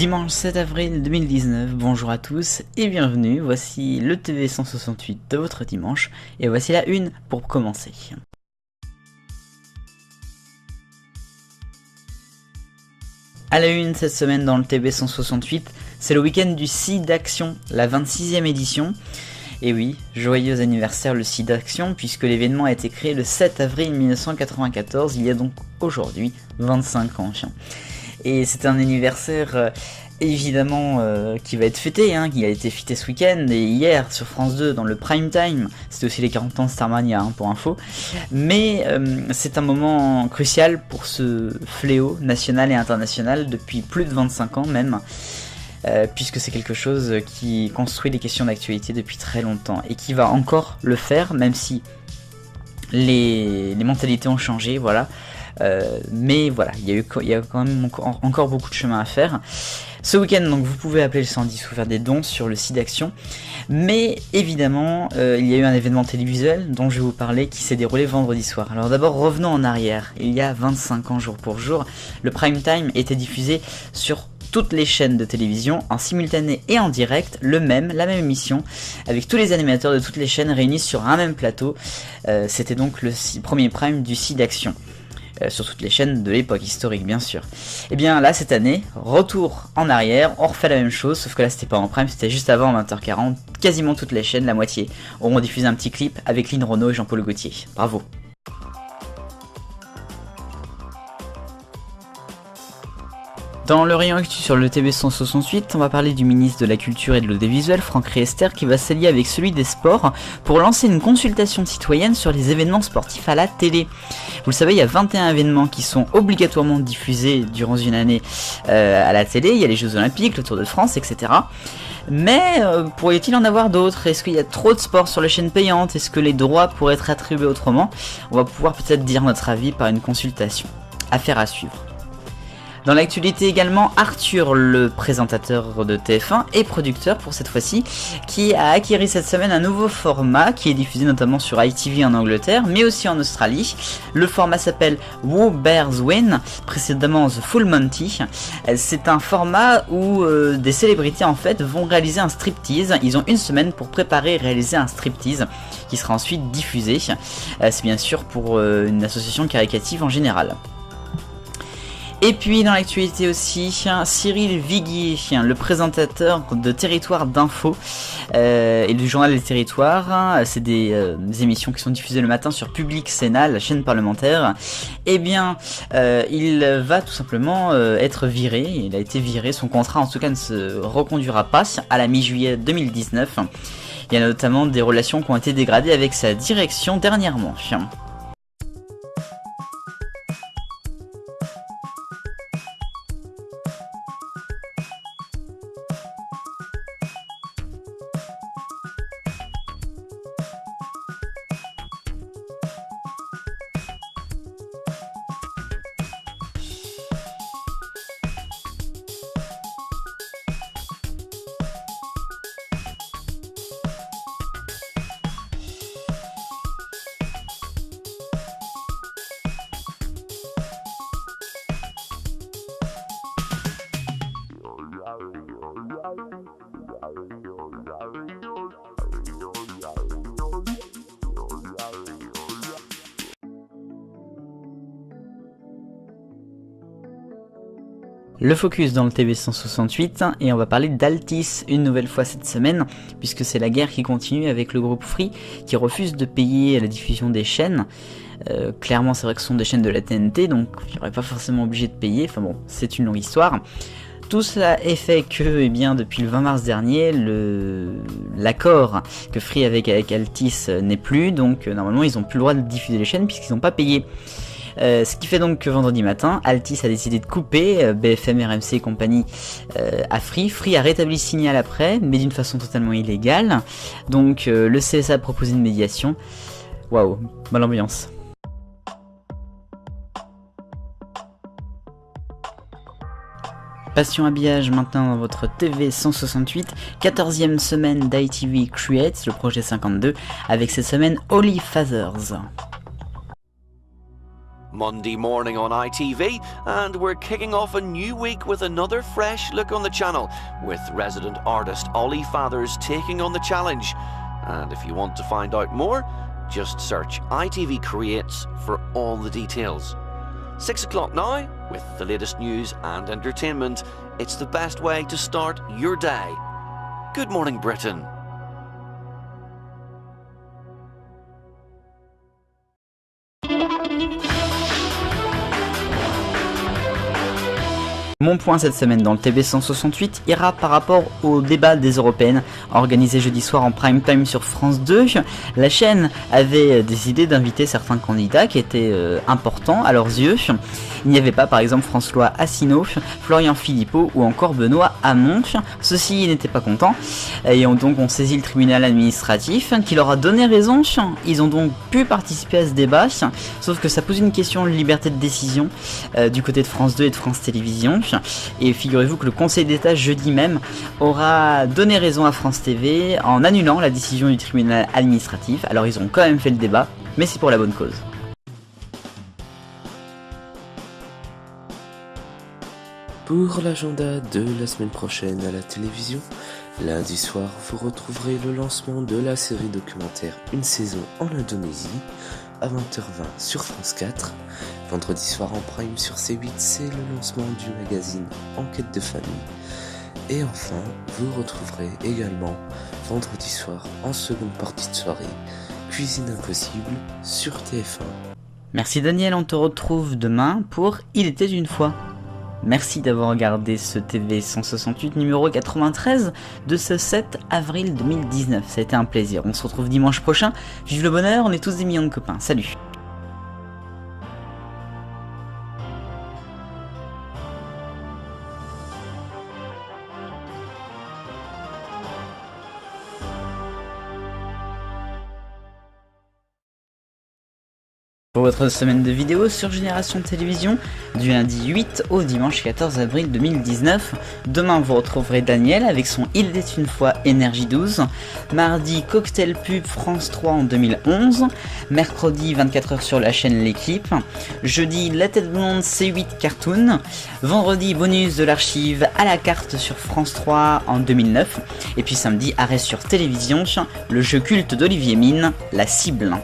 Dimanche 7 avril 2019, bonjour à tous et bienvenue, voici le TV 168 de votre dimanche et voici la une pour commencer. À la une cette semaine dans le TV 168, c'est le week-end du SIDAction, la 26e édition. Et oui, joyeux anniversaire le SIDAction puisque l'événement a été créé le 7 avril 1994, il y a donc aujourd'hui 25 ans. Et c'est un anniversaire évidemment qui va être fêté, qui a été fêté ce week-end et hier sur France 2 dans le prime time. C'était aussi les 40 ans de Starmania pour info. Mais c'est un moment crucial pour ce fléau national et international depuis plus de 25 ans même. Puisque c'est quelque chose qui construit des questions d'actualité depuis très longtemps et qui va encore le faire même si les mentalités ont changé, voilà. Mais voilà, il y a quand même encore beaucoup de chemin à faire. Ce week-end, donc, vous pouvez appeler le 110 ou faire des dons sur le site d'Action. Mais évidemment, il y a eu un événement télévisuel dont je vais vous parler qui s'est déroulé vendredi soir. Alors d'abord, revenons en arrière. Il y a 25 ans jour pour jour, le prime time était diffusé sur toutes les chaînes de télévision en simultané et en direct, la même émission, avec tous les animateurs de toutes les chaînes réunis sur un même plateau. C'était donc le premier prime du SIDAction. Sur toutes les chaînes de l'époque historique bien sûr. Et bien là cette année, retour en arrière, on refait la même chose, sauf que là c'était pas en prime, c'était juste avant 20h40, quasiment toutes les chaînes, la moitié, auront diffusé un petit clip avec Lynn Renaud et Jean-Paul Gaultier. Bravo. Dans le rayon actu sur le TV 168, on va parler du ministre de la Culture et de l'Audiovisuel, Franck Riester, qui va s'allier avec celui des Sports pour lancer une consultation citoyenne sur les événements sportifs à la télé. Vous le savez, il y a 21 événements qui sont obligatoirement diffusés durant une année à la télé. Il y a les Jeux Olympiques, le Tour de France, etc. Mais pourrait-il en avoir d'autres? Est-ce qu'il y a trop de sport sur les chaînes payantes? Est-ce que les droits pourraient être attribués autrement? On va pouvoir peut-être dire notre avis par une consultation. Affaire à suivre. Dans l'actualité également, Arthur, le présentateur de TF1 et producteur pour cette fois-ci, qui a acquis cette semaine un nouveau format qui est diffusé notamment sur ITV en Angleterre, mais aussi en Australie. Le format s'appelle Who Bears Win, précédemment The Full Monty. C'est un format où des célébrités en fait vont réaliser un striptease. Ils ont une semaine pour préparer et réaliser un striptease qui sera ensuite diffusé. C'est bien sûr pour une association caritative en général. Et puis dans l'actualité aussi, Cyril Viguier, le présentateur de Territoire d'Info et du journal des Territoires, c'est des émissions qui sont diffusées le matin sur Public Sénat, la chaîne parlementaire. Eh bien, il va tout simplement être viré, il a été viré, son contrat en tout cas ne se reconduira pas à la mi-juillet 2019. Il y a notamment des relations qui ont été dégradées avec sa direction dernièrement. Le focus dans le TV 168 et on va parler d'Altis une nouvelle fois cette semaine puisque c'est la guerre qui continue avec le groupe Free qui refuse de payer la diffusion des chaînes. Clairement c'est vrai que ce sont des chaînes de la TNT donc il n'y aurait pas forcément obligé de payer, enfin bon c'est une longue histoire. Tout cela est fait que, depuis le 20 mars dernier, l'accord que Free avait avec Altis n'est plus, donc normalement ils n'ont plus le droit de diffuser les chaînes puisqu'ils n'ont pas payé. Ce qui fait donc que vendredi matin, Altis a décidé de couper BFM, RMC et compagnie à Free. Free a rétabli le signal après, mais d'une façon totalement illégale. Donc le CSA a proposé une médiation. Waouh, bonne ambiance. Passion habillage maintenant dans votre TV 168, 14e semaine d'ITV Creates, le projet 52, avec cette semaine Holy Fathers. Monday morning on ITV, and we're kicking off a new week with another fresh look on the channel, with resident artist Ollie Fathers taking on the challenge. And if you want to find out more, just search ITV Creates for all the details. 6 o'clock now, with the latest news and entertainment. It's the best way to start your day. Good morning, Britain. Mon point cette semaine dans le TB 168 ira par rapport au débat des européennes organisé jeudi soir en prime time sur France 2. La chaîne avait décidé d'inviter certains candidats qui étaient importants à leurs yeux. Il n'y avait pas par exemple François Asselineau, Florian Philippot ou encore Benoît Hamon. Ceux-ci n'étaient pas contents et donc ont saisi le tribunal administratif qui leur a donné raison. Ils ont donc pu participer à ce débat, sauf que ça pose une question de liberté de décision du côté de France 2 et de France Télévisions. Et figurez-vous que le Conseil d'État jeudi même aura donné raison à France TV en annulant la décision du tribunal administratif. Alors ils ont quand même fait le débat, mais c'est pour la bonne cause. Pour l'agenda de la semaine prochaine à la télévision, lundi soir vous retrouverez le lancement de la série documentaire Une saison en Indonésie à 20h20 sur France 4. Vendredi soir en prime sur C8, c'est le lancement du magazine Enquête de famille. Et enfin, vous retrouverez également vendredi soir en seconde partie de soirée Cuisine Impossible sur TF1. Merci Daniel, on te retrouve demain pour Il était une fois. Merci d'avoir regardé ce TV 168 numéro 93 de ce 7 avril 2019. Ça a été un plaisir. On se retrouve dimanche prochain. Vive le bonheur, on est tous des millions de copains. Salut! Pour votre semaine de vidéos sur Génération Télévision, du lundi 8 au dimanche 14 avril 2019. Demain, vous retrouverez Daniel avec son Il était une fois Énergie 12. Mardi, Cocktail Pub France 3 en 2011. Mercredi, 24h sur la chaîne L'Équipe. Jeudi, La Tête Blonde C8 Cartoon. Vendredi, bonus de l'archive à la carte sur France 3 en 2009. Et puis samedi, arrêt sur télévision, le jeu culte d'Olivier Mine, La Cible.